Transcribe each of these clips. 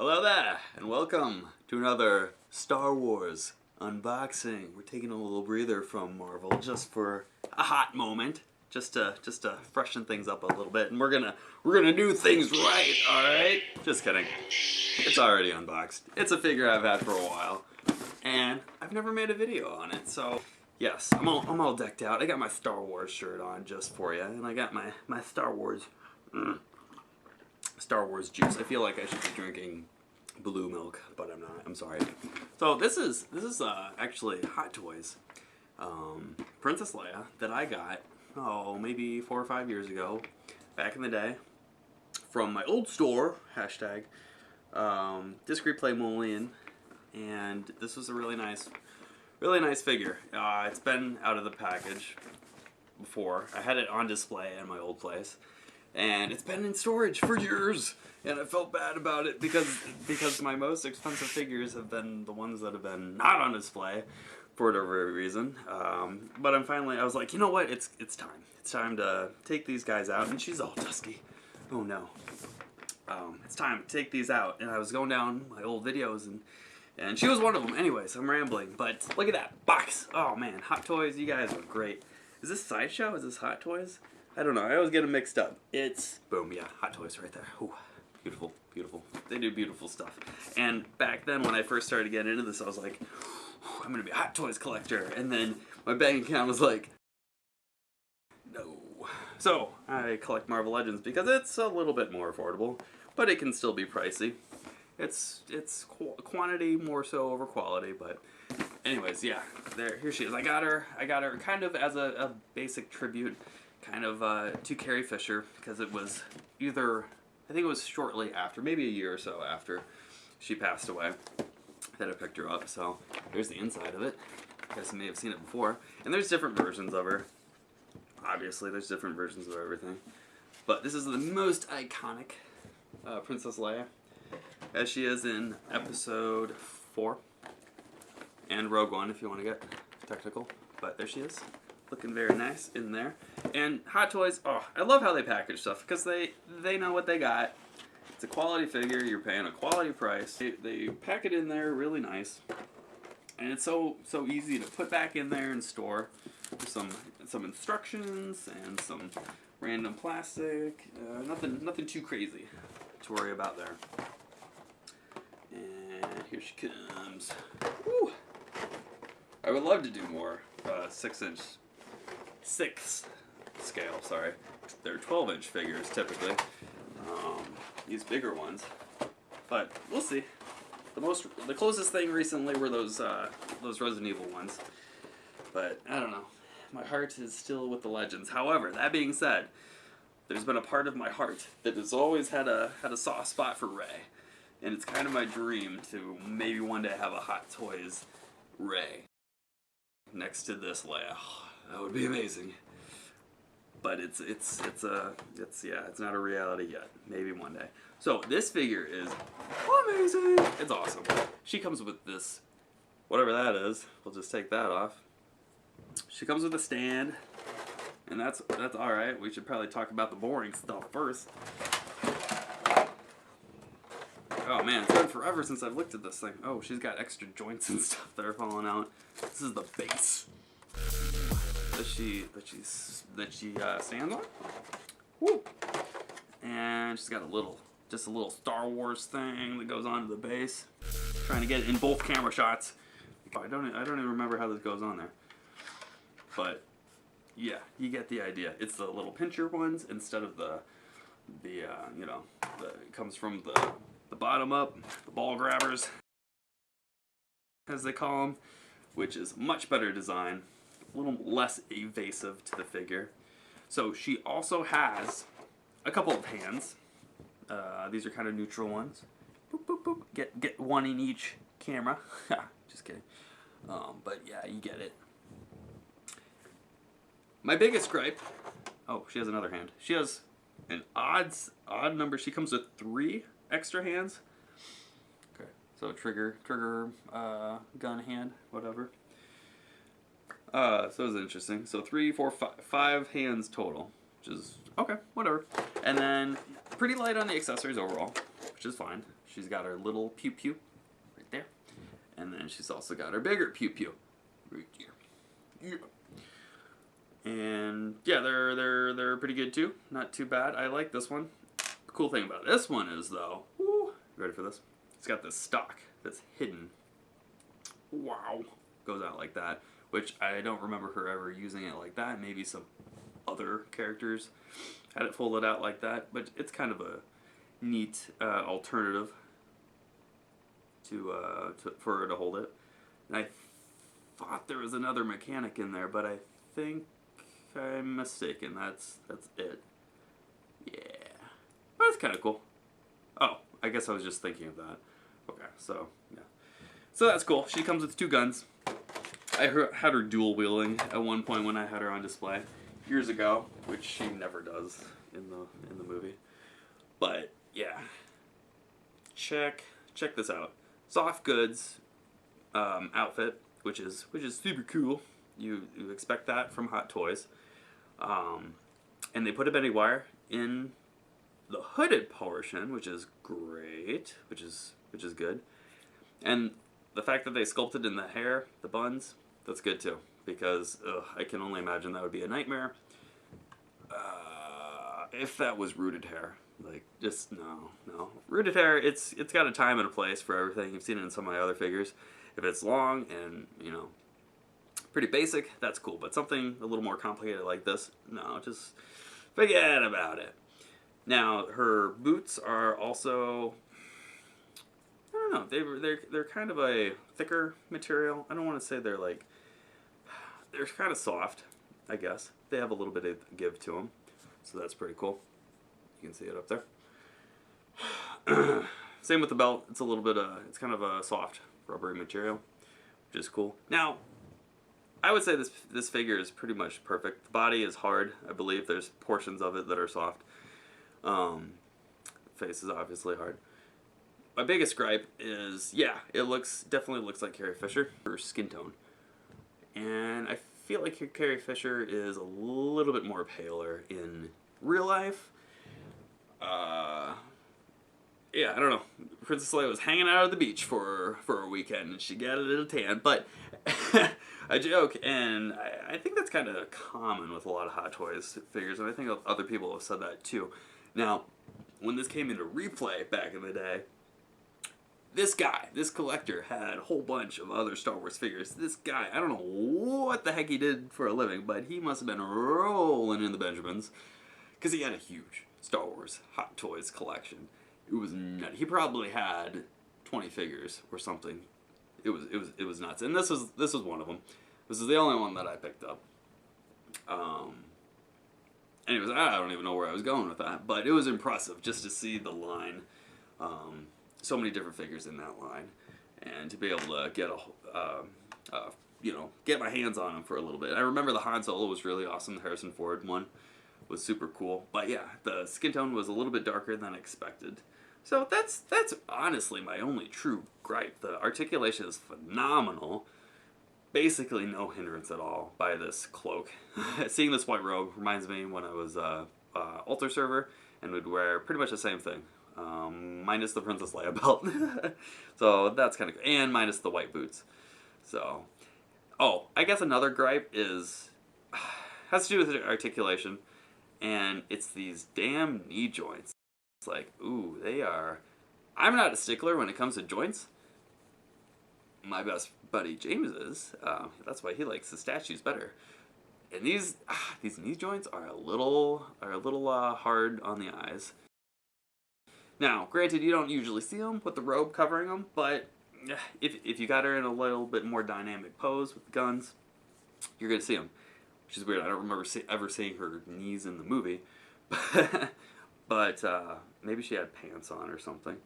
Hello there, and welcome to another Star Wars unboxing. We're taking a little breather from Marvel just for a hot moment, just to freshen things up a little bit, and we're gonna do things right. All right? Just kidding. It's already unboxed. It's a figure I've had for a while, and I've never made a video on it. So yes, I'm all decked out. I got my Star Wars shirt on just for you, and I got my Star Wars. Star Wars juice. I feel like I should be drinking blue milk, but I'm not. I'm sorry. So this is actually Hot Toys, Princess Leia that I got maybe 4 or 5 years ago, back in the day, from my old store hashtag Discreet Play Molian, and this was a really nice figure. It's been out of the package before. I had it on display in my old place. And it's been in storage for years, and I felt bad about it because my most expensive figures have been the ones that have been not on display for whatever reason. But I was like, you know what? It's time. It's time to take these guys out. And she's all dusty. Oh no. It's time to take these out. And I was going down my old videos, and she was one of them. Anyways, I'm rambling. But look at that box. Oh man, Hot Toys. You guys are great. Is this Sideshow? Is this Hot Toys? I don't know. I always get them mixed up. It's, boom, yeah, Hot Toys right there. Ooh, beautiful, beautiful. They do beautiful stuff. And back then when I first started getting into this, I was like, I'm going to be a Hot Toys collector. And then my bank account was like, no. So I collect Marvel Legends because it's a little bit more affordable, but it can still be pricey. It's quantity more so over quality, but anyways, yeah, here she is. I got her kind of as a basic tribute, kind of to Carrie Fisher, because it was either, I think it was shortly after, maybe a year or so after she passed away, that I picked her up. So there's the inside of it. You guys may have seen it before. And there's different versions of her. Obviously, there's different versions of everything. But this is the most iconic Princess Leia, as she is in Episode 4 and Rogue One, if you want to get technical. But there she is, looking very nice in there. And Hot Toys, oh, I love how they package stuff, because they know what they got. It's a quality figure, you're paying a quality price. They pack it in there really nice. And it's so easy to put back in there and store. There's some instructions and some random plastic. Nothing too crazy to worry about there. And here she comes. Woo! I would love to do more 6-inch scale, sorry. They're 12-inch figures typically. These bigger ones, but we'll see. The closest thing recently were those Resident Evil ones, but I don't know. My heart is still with the Legends. However, that being said, there's been a part of my heart that has always had a soft spot for Rey, and it's kind of my dream to maybe one day have a Hot Toys Rey next to this Leia. That would be amazing. But it's not a reality yet. Maybe one day. So this figure is amazing. It's awesome. She comes with this, whatever that is. We'll just take that off. She comes with a stand, and that's all right. We should probably talk about the boring stuff first. Oh man, it's been forever since I've looked at this thing. Oh, she's got extra joints and stuff that are falling out. This is the base that she stands on. Woo! And she's got just a little Star Wars thing that goes onto the base. Trying to get it in both camera shots. I don't even remember how this goes on there. But yeah, you get the idea. It's the little pincher ones instead of it comes from the bottom up, the ball grabbers, as they call them, which is much better design, a little less evasive to the figure. So she also has a couple of hands. These are kind of neutral ones. Boop, boop, boop. Get one in each camera. Just kidding. But yeah, you get it. My biggest gripe. Oh, she has another hand. She has an odd number. She comes with 3 extra hands. Okay, so trigger, gun hand, whatever. So it was interesting. So 3, 4, 5 hands total, which is okay, whatever. And then pretty light on the accessories overall, which is fine. She's got her little pew pew right there, and then she's also got her bigger pew pew right here. Yeah. And yeah, they're pretty good too. Not too bad. I like this one. The cool thing about this one is though, woo, ready for this? It's got this stock that's hidden. Wow, goes out like that. Which I don't remember her ever using it like that. Maybe some other characters had it folded out like that, but it's kind of a neat alternative for her to hold it. And I thought there was another mechanic in there, but I think I'm mistaken. That's it. Yeah, but it's kind of cool. Oh, I guess I was just thinking of that. Okay, so yeah, so that's cool. She comes with 2 guns. I had her dual wielding at one point when I had her on display years ago, which she never does in the movie. But yeah, check this out. Soft goods outfit, which is super cool. You expect that from Hot Toys, and they put a bendy wire in the hooded portion, which is great, which is good, and the fact that they sculpted in the hair, the buns, that's good too, because I can only imagine that would be a nightmare if that was rooted hair. Like, just no. Rooted hair, it's got a time and a place for everything. You've seen it in some of my other figures. If it's long and, pretty basic, that's cool. But something a little more complicated like this, no, just forget about it. Now, her boots are also, I don't know, they're kind of a thicker material. I don't want to say they're kind of soft, I guess. They have a little bit of give to them, so that's pretty cool. You can see it up there. Same with the belt. It's a little bit it's kind of a soft rubbery material, which is cool. Now, I would say this figure is pretty much perfect. The body is hard. I believe there's portions of it that are soft. Face is obviously hard. My biggest gripe is, yeah, it definitely looks like Carrie Fisher, her skin tone. And I feel like Carrie Fisher is a little bit more paler in real life. Yeah, I don't know. Princess Leia was hanging out at the beach for a weekend, and she got a little tan. But I joke, and I think that's kind of common with a lot of Hot Toys figures, and I think other people have said that too. Now, when this came into replay back in the day, this collector had a whole bunch of other Star Wars figures. This guy, I don't know what the heck he did for a living, but he must have been rolling in the Benjamins, because he had a huge Star Wars Hot Toys collection. It was nuts. He probably had 20 figures or something. It was nuts. And this was one of them. This is the only one that I picked up. Anyways, I don't even know where I was going with that, but it was impressive just to see the line. So many different figures in that line, and to be able to get get my hands on them for a little bit. I remember the Han Solo was really awesome. The Harrison Ford one was super cool, but yeah, the skin tone was a little bit darker than expected. So that's honestly my only true gripe. The articulation is phenomenal. Basically no hindrance at all by this cloak. Seeing this white robe reminds me when I was altar server and would wear pretty much the same thing. Minus the Princess Leia belt. So that's kind of cool. And minus the white boots. So, I guess another gripe has to do with the articulation, and it's these damn knee joints. It's like, ooh, I'm not a stickler when it comes to joints. My best buddy James is. That's why he likes the statues better. And these knee joints are a little hard on the eyes. Now, granted, you don't usually see them with the robe covering them, but if you got her in a little bit more dynamic pose with the guns, you're going to see them, which is weird. I don't remember ever seeing her knees in the movie, but maybe she had pants on or something.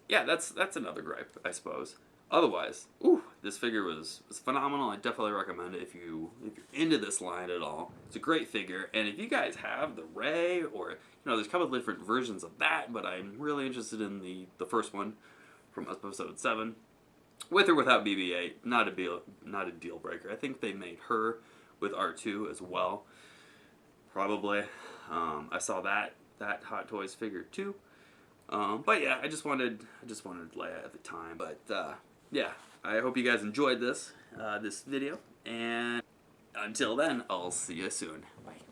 Yeah, that's another gripe, I suppose. Otherwise, this figure was phenomenal. I definitely recommend it if you're into this line at all. It's a great figure, and if you guys have the Rey, or there's a couple of different versions of that, but I'm really interested in the first one from episode 7, with or without BB-8. Not a deal breaker. I think they made her with R2 as well. Probably. I saw that Hot Toys figure too. But yeah, I just wanted Leia at the time. But yeah, I hope you guys enjoyed this video, and until then, I'll see you soon. Bye.